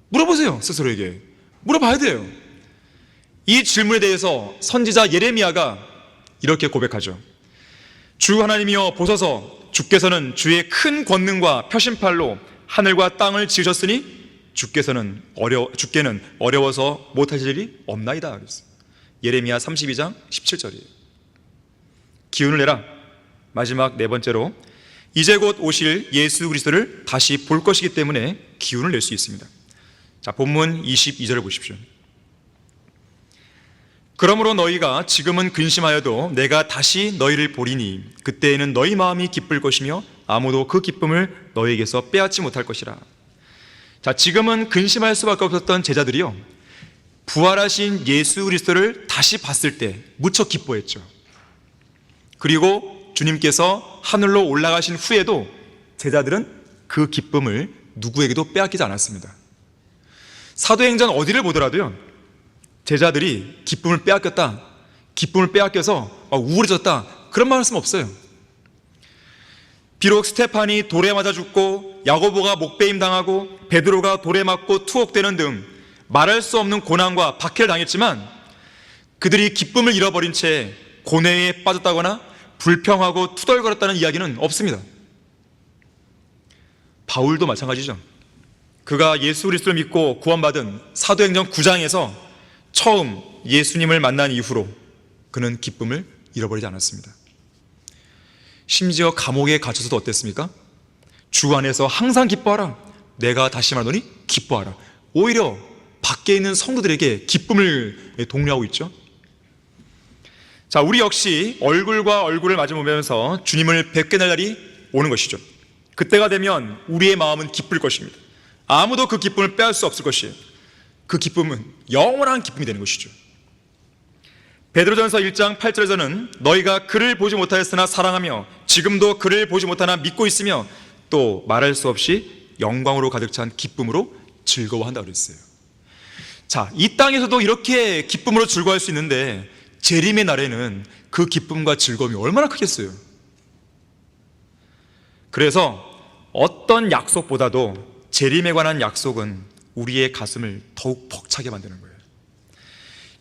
물어보세요. 스스로에게 물어봐야 돼요. 이 질문에 대해서 선지자 예레미야가 이렇게 고백하죠. 주 하나님이여 보소서, 주께서는 주의 큰 권능과 표심팔로 하늘과 땅을 지으셨으니 주께는 어려워서 못하실 일이 없나이다. 그랬어요. 예레미야 32장 17절이에요. 기운을 내라. 마지막 네 번째로, 이제 곧 오실 예수 그리스도를 다시 볼 것이기 때문에 기운을 낼 수 있습니다. 자, 본문 22절을 보십시오. 그러므로 너희가 지금은 근심하여도 내가 다시 너희를 보리니 그때에는 너희 마음이 기쁠 것이며 아무도 그 기쁨을 너희에게서 빼앗지 못할 것이라. 자, 지금은 근심할 수밖에 없었던 제자들이요, 부활하신 예수 그리스도를 다시 봤을 때 무척 기뻐했죠. 그리고 주님께서 하늘로 올라가신 후에도 제자들은 그 기쁨을 누구에게도 빼앗기지 않았습니다. 사도행전 어디를 보더라도요, 제자들이 기쁨을 빼앗겼다, 기쁨을 빼앗겨서 우울해졌다, 그런 말씀 없어요. 비록 스테판이 돌에 맞아 죽고 야고보가 목베임 당하고 베드로가 돌에 맞고 투옥되는 등 말할 수 없는 고난과 박해를 당했지만 그들이 기쁨을 잃어버린 채 고뇌에 빠졌다거나 불평하고 투덜거렸다는 이야기는 없습니다. 바울도 마찬가지죠. 그가 예수 그리스도를 믿고 구원받은 사도행전 9장에서 처음 예수님을 만난 이후로 그는 기쁨을 잃어버리지 않았습니다. 심지어 감옥에 갇혀서도 어땠습니까? 주 안에서 항상 기뻐하라. 내가 다시 말하노니 기뻐하라. 오히려 밖에 있는 성도들에게 기쁨을 독려하고 있죠. 자, 우리 역시 얼굴과 얼굴을 마주보면서 주님을 뵙게 될 날이 오는 것이죠. 그때가 되면 우리의 마음은 기쁠 것입니다. 아무도 그 기쁨을 빼앗을 수 없을 것이에요. 그 기쁨은 영원한 기쁨이 되는 것이죠. 베드로전서 1장 8절에서는 너희가 그를 보지 못하였으나 사랑하며 지금도 그를 보지 못하나 믿고 있으며 또 말할 수 없이 영광으로 가득 찬 기쁨으로 즐거워한다고 그랬어요. 자, 이 땅에서도 이렇게 기쁨으로 즐거워할 수 있는데 재림의 날에는 그 기쁨과 즐거움이 얼마나 크겠어요. 그래서 어떤 약속보다도 재림에 관한 약속은 우리의 가슴을 더욱 벅차게 만드는 거예요.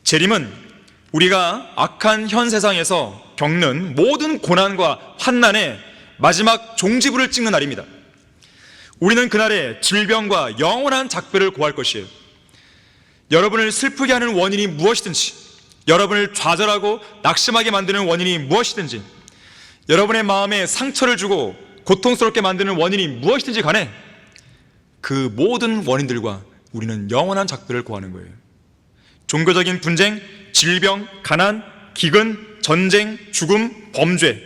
재림은 우리가 악한 현 세상에서 겪는 모든 고난과 환난의 마지막 종지부를 찍는 날입니다. 우리는 그날에 질병과 영원한 작별을 고할 것이에요. 여러분을 슬프게 하는 원인이 무엇이든지, 여러분을 좌절하고 낙심하게 만드는 원인이 무엇이든지, 여러분의 마음에 상처를 주고 고통스럽게 만드는 원인이 무엇이든지 간에 그 모든 원인들과 우리는 영원한 작별을 고하는 거예요. 종교적인 분쟁, 질병, 가난, 기근, 전쟁, 죽음, 범죄,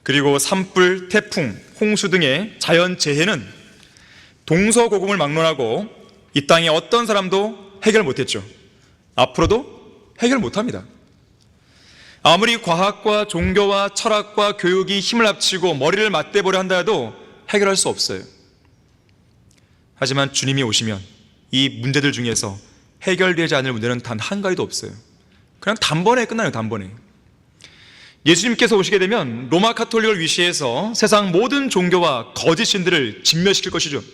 그리고 산불, 태풍, 홍수 등의 자연재해는 동서고금을 막론하고 이 땅에 어떤 사람도 해결 못했죠. 앞으로도 해결 못합니다. 아무리 과학과 종교와 철학과 교육이 힘을 합치고 머리를 맞대보려 한다 해도 해결할 수 없어요. 하지만 주님이 오시면 이 문제들 중에서 해결되지 않을 문제는 단 한 가지도 없어요. 그냥 단번에 끝나요. 단번에. 예수님께서 오시게 되면 로마 가톨릭을 위시해서 세상 모든 종교와 거짓 신들을 진멸시킬 것이죠.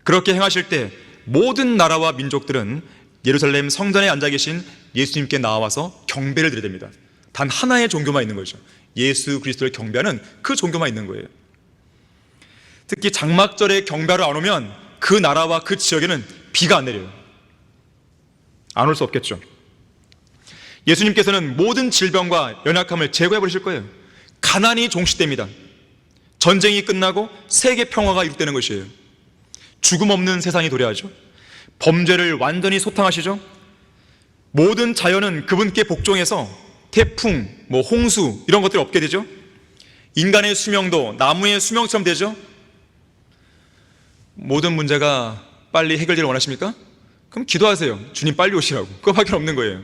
그렇게 행하실 때 모든 나라와 민족들은 예루살렘 성전에 앉아 계신 예수님께 나와서 경배를 드려야 됩니다. 단 하나의 종교만 있는 거죠. 예수 그리스도를 경배하는 그 종교만 있는 거예요. 특히 장막절에 경배하러 안 오면 그 나라와 그 지역에는 비가 안 내려요. 안 올 수 없겠죠. 예수님께서는 모든 질병과 연약함을 제거해 버리실 거예요. 가난이 종식됩니다. 전쟁이 끝나고 세계 평화가 이룩되는 것이에요. 죽음 없는 세상이 도래하죠. 범죄를 완전히 소탕하시죠. 모든 자연은 그분께 복종해서 태풍, 홍수 이런 것들이 없게 되죠. 인간의 수명도 나무의 수명처럼 되죠. 모든 문제가 빨리 해결되기를 원하십니까? 그럼 기도하세요. 주님 빨리 오시라고. 그거밖에 없는 거예요.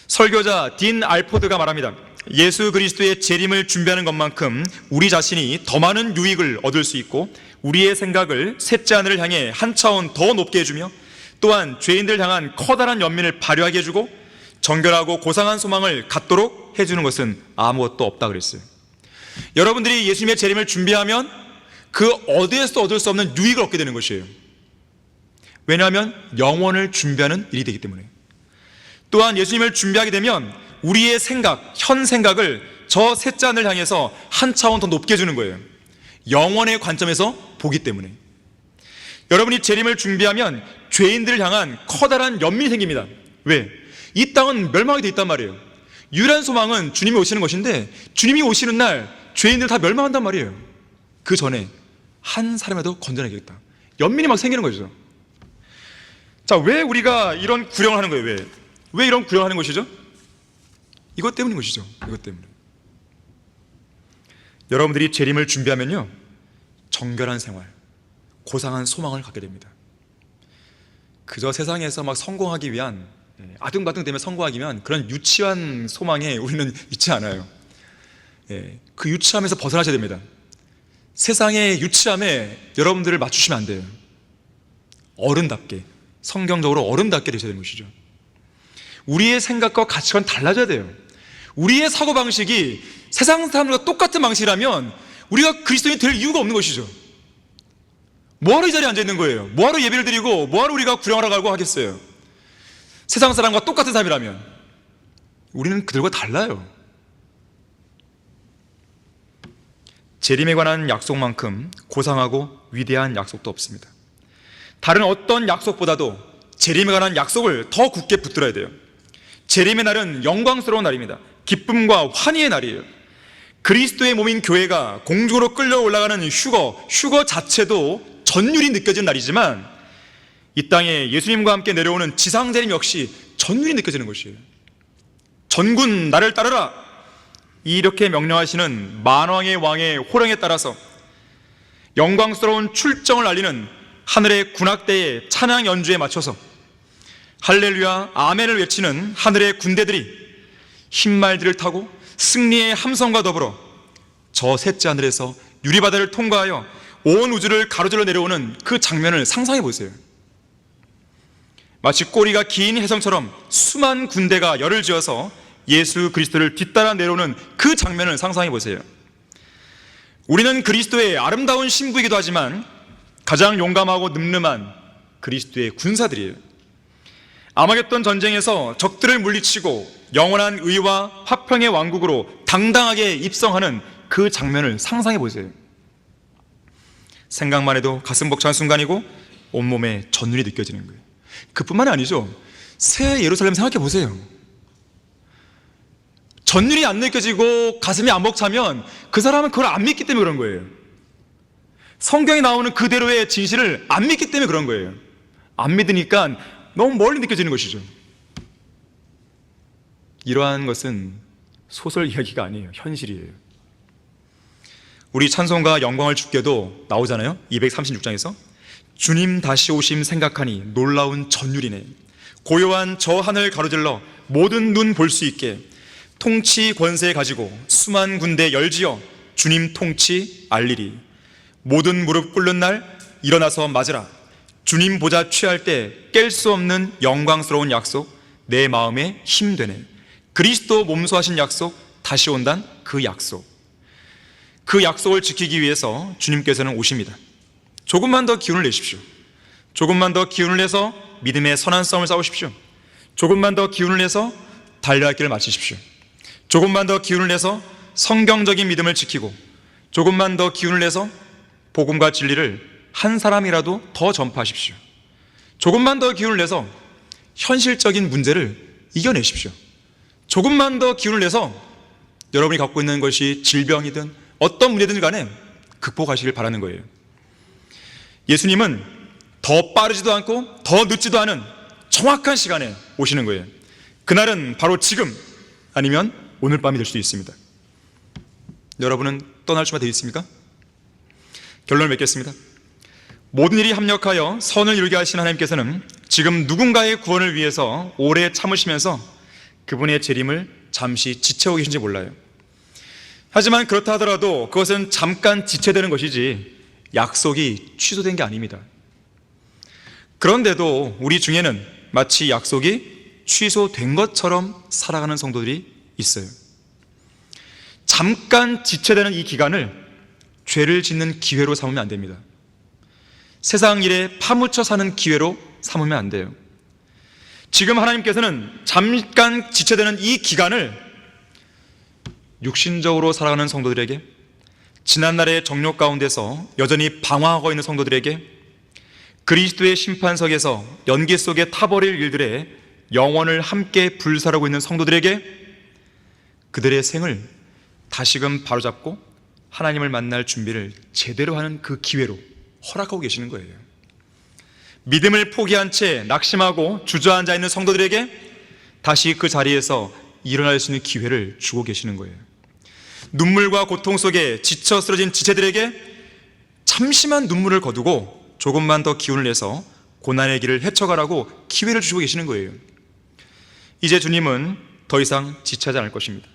설교자 딘 알포드가 말합니다. 예수 그리스도의 재림을 준비하는 것만큼 우리 자신이 더 많은 유익을 얻을 수 있고 우리의 생각을 셋째 하늘을 향해 한 차원 더 높게 해주며 또한 죄인들 향한 커다란 연민을 발휘하게 해주고 정결하고 고상한 소망을 갖도록 해주는 것은 아무것도 없다 그랬어요. 여러분들이 예수님의 재림을 준비하면 그 어디에서도 얻을 수 없는 유익을 얻게 되는 것이에요. 왜냐하면 영원을 준비하는 일이 되기 때문에. 또한 예수님을 준비하게 되면 우리의 생각, 현 생각을 저 셋째 하늘 향해서 한 차원 더 높게 해주는 거예요. 영원의 관점에서 보기 때문에. 여러분이 재림을 준비하면 죄인들을 향한 커다란 연민이 생깁니다. 왜? 이 땅은 멸망이 돼 있단 말이에요. 유일한 소망은 주님이 오시는 것인데 주님이 오시는 날 죄인들 다 멸망한단 말이에요. 그 전에 한 사람이라도 건져내야겠다. 연민이 막 생기는 거죠. 자, 왜 우리가 이런 구령을 하는 거예요? 왜 이런 구령을 하는 것이죠? 이것 때문인 것이죠. 이것 때문에. 여러분들이 재림을 준비하면요, 정결한 생활, 고상한 소망을 갖게 됩니다. 그저 세상에서 막 성공하기 위한, 아등바등 되면 성공하기 위한 그런 유치한 소망에 우리는 있지 않아요. 그 유치함에서 벗어나셔야 됩니다. 세상의 유치함에 여러분들을 맞추시면 안 돼요. 어른답게, 성경적으로 어른답게 되셔야 되는 것이죠. 우리의 생각과 가치관은 달라져야 돼요. 우리의 사고방식이 세상 사람들과 똑같은 방식이라면 우리가 그리스도인이 될 이유가 없는 것이죠. 뭐하러 이 자리에 앉아있는 거예요? 뭐하러 예배를 드리고 뭐하러 우리가 구령하러 가고 하겠어요? 세상 사람과 똑같은 삶이라면. 우리는 그들과 달라요. 재림에 관한 약속만큼 고상하고 위대한 약속도 없습니다. 다른 어떤 약속보다도 재림에 관한 약속을 더 굳게 붙들어야 돼요. 재림의 날은 영광스러운 날입니다. 기쁨과 환희의 날이에요. 그리스도의 몸인 교회가 공중으로 끌려 올라가는 휴거 자체도 전율이 느껴지는 날이지만, 이 땅에 예수님과 함께 내려오는 지상재림 역시 전율이 느껴지는 것이에요. 전군 나를 따르라, 이렇게 명령하시는 만왕의 왕의 호령에 따라서 영광스러운 출정을 알리는 하늘의 군악대의 찬양 연주에 맞춰서 할렐루야 아멘을 외치는 하늘의 군대들이 흰말들을 타고 승리의 함성과 더불어 저 셋째 하늘에서 유리바다를 통과하여 온 우주를 가로질러 내려오는 그 장면을 상상해 보세요. 마치 꼬리가 긴 혜성처럼 수만 군대가 열을 지어서 예수 그리스도를 뒤따라 내려오는 그 장면을 상상해 보세요. 우리는 그리스도의 아름다운 신부이기도 하지만 가장 용감하고 늠름한 그리스도의 군사들이에요. 아마겟돈 전쟁에서 적들을 물리치고 영원한 의와 화평의 왕국으로 당당하게 입성하는 그 장면을 상상해 보세요. 생각만 해도 가슴 벅찬 순간이고 온몸에 전율이 느껴지는 거예요. 그뿐만이 아니죠. 새 예루살렘 생각해 보세요. 전율이 안 느껴지고 가슴이 안 벅차면 그 사람은 그걸 안 믿기 때문에 그런 거예요. 성경에 나오는 그대로의 진실을 안 믿기 때문에 그런 거예요. 안 믿으니까 너무 멀리 느껴지는 것이죠. 이러한 것은 소설 이야기가 아니에요. 현실이에요. 우리 찬송가 영광을 주께도 나오잖아요. 236장에서 주님 다시 오심 생각하니 놀라운 전율이네. 고요한 저 하늘 가로질러 모든 눈 볼 수 있게 통치 권세 가지고 수만 군대 열지어 주님 통치 알리리. 모든 무릎 꿇는 날 일어나서 맞으라. 주님 보좌 취할 때 깰 수 없는 영광스러운 약속, 내 마음에 힘되네. 그리스도 몸소하신 약속, 다시 온단 그 약속. 그 약속을 지키기 위해서 주님께서는 오십니다. 조금만 더 기운을 내십시오. 조금만 더 기운을 내서 믿음의 선한 싸움을 싸우십시오. 조금만 더 기운을 내서 달려갈 길을 마치십시오. 조금만 더 기운을 내서 성경적인 믿음을 지키고, 조금만 더 기운을 내서 복음과 진리를 한 사람이라도 더 전파하십시오. 조금만 더 기운을 내서 현실적인 문제를 이겨내십시오. 조금만 더 기운을 내서 여러분이 갖고 있는 것이 질병이든 어떤 문제든 간에 극복하시길 바라는 거예요. 예수님은 더 빠르지도 않고 더 늦지도 않은 정확한 시간에 오시는 거예요. 그날은 바로 지금 아니면 오늘 밤이 될 수도 있습니다. 여러분은 떠날 준비가 되어 있습니까? 결론을 맺겠습니다. 모든 일이 합력하여 선을 이루게 하시는 하나님께서는 지금 누군가의 구원을 위해서 오래 참으시면서 그분의 재림을 잠시 지체하고 계신지 몰라요. 하지만 그렇다 하더라도 그것은 잠깐 지체되는 것이지 약속이 취소된 게 아닙니다. 그런데도 우리 중에는 마치 약속이 취소된 것처럼 살아가는 성도들이 있어요. 잠깐 지체되는 이 기간을 죄를 짓는 기회로 삼으면 안 됩니다. 세상 일에 파묻혀 사는 기회로 삼으면 안 돼요. 지금 하나님께서는 잠깐 지체되는 이 기간을 육신적으로 살아가는 성도들에게, 지난날의 정욕 가운데서 여전히 방황하고 있는 성도들에게, 그리스도의 심판석에서 연기 속에 타버릴 일들에 영혼을 함께 불살하고 있는 성도들에게 그들의 생을 다시금 바로잡고 하나님을 만날 준비를 제대로 하는 그 기회로 허락하고 계시는 거예요. 믿음을 포기한 채 낙심하고 주저앉아 있는 성도들에게 다시 그 자리에서 일어날 수 있는 기회를 주고 계시는 거예요. 눈물과 고통 속에 지쳐 쓰러진 지체들에게 잠시만 눈물을 거두고 조금만 더 기운을 내서 고난의 길을 헤쳐가라고 기회를 주고 계시는 거예요. 이제 주님은 더 이상 지체하지 않을 것입니다.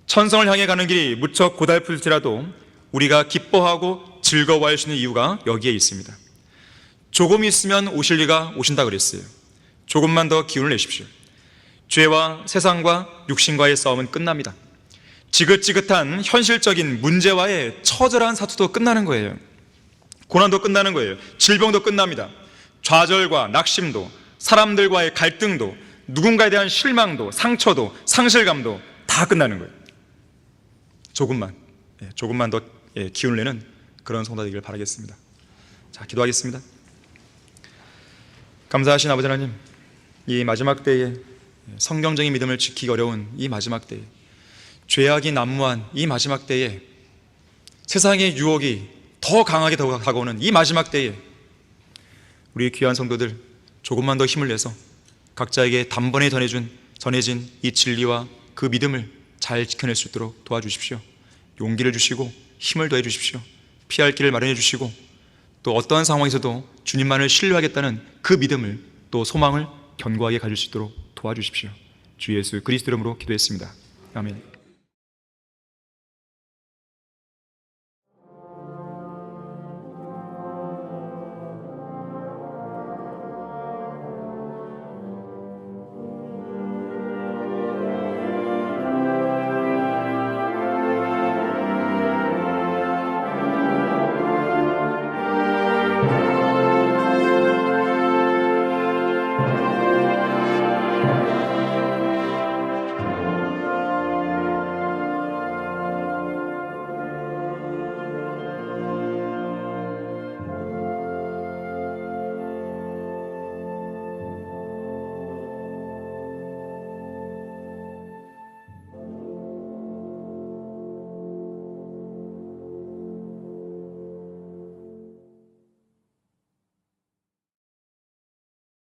천성을 향해 가는 길이 무척 고달플지라도 우리가 기뻐하고 즐거워할 수 있는 이유가 여기에 있습니다. 조금 있으면 오실 리가 오신다 그랬어요. 조금만 더 기운을 내십시오. 죄와 세상과 육신과의 싸움은 끝납니다. 지긋지긋한 현실적인 문제와의 처절한 사투도 끝나는 거예요. 고난도 끝나는 거예요. 질병도 끝납니다. 좌절과 낙심도, 사람들과의 갈등도, 누군가에 대한 실망도, 상처도, 상실감도 다 끝나는 거예요. 조금만 더 기운을 내는 그런 성도가 되기를 바라겠습니다. 자, 기도하겠습니다. 감사하신 아버지 하나님, 이 마지막 때에 성경적인 믿음을 지키기 어려운 이 마지막 때에, 죄악이 난무한 이 마지막 때에, 세상의 유혹이 더 강하게 다가오는 이 마지막 때에 우리 귀한 성도들 조금만 더 힘을 내서 각자에게 단번에 전해진 이 진리와 그 믿음을 잘 지켜낼 수 있도록 도와주십시오. 용기를 주시고 힘을 더해 주십시오. 피할 길을 마련해 주시고, 또 어떠한 상황에서도 주님만을 신뢰하겠다는 그 믿음을, 또 소망을 견고하게 가질 수 있도록 도와주십시오. 주 예수 그리스도 이름으로 기도했습니다. 아멘.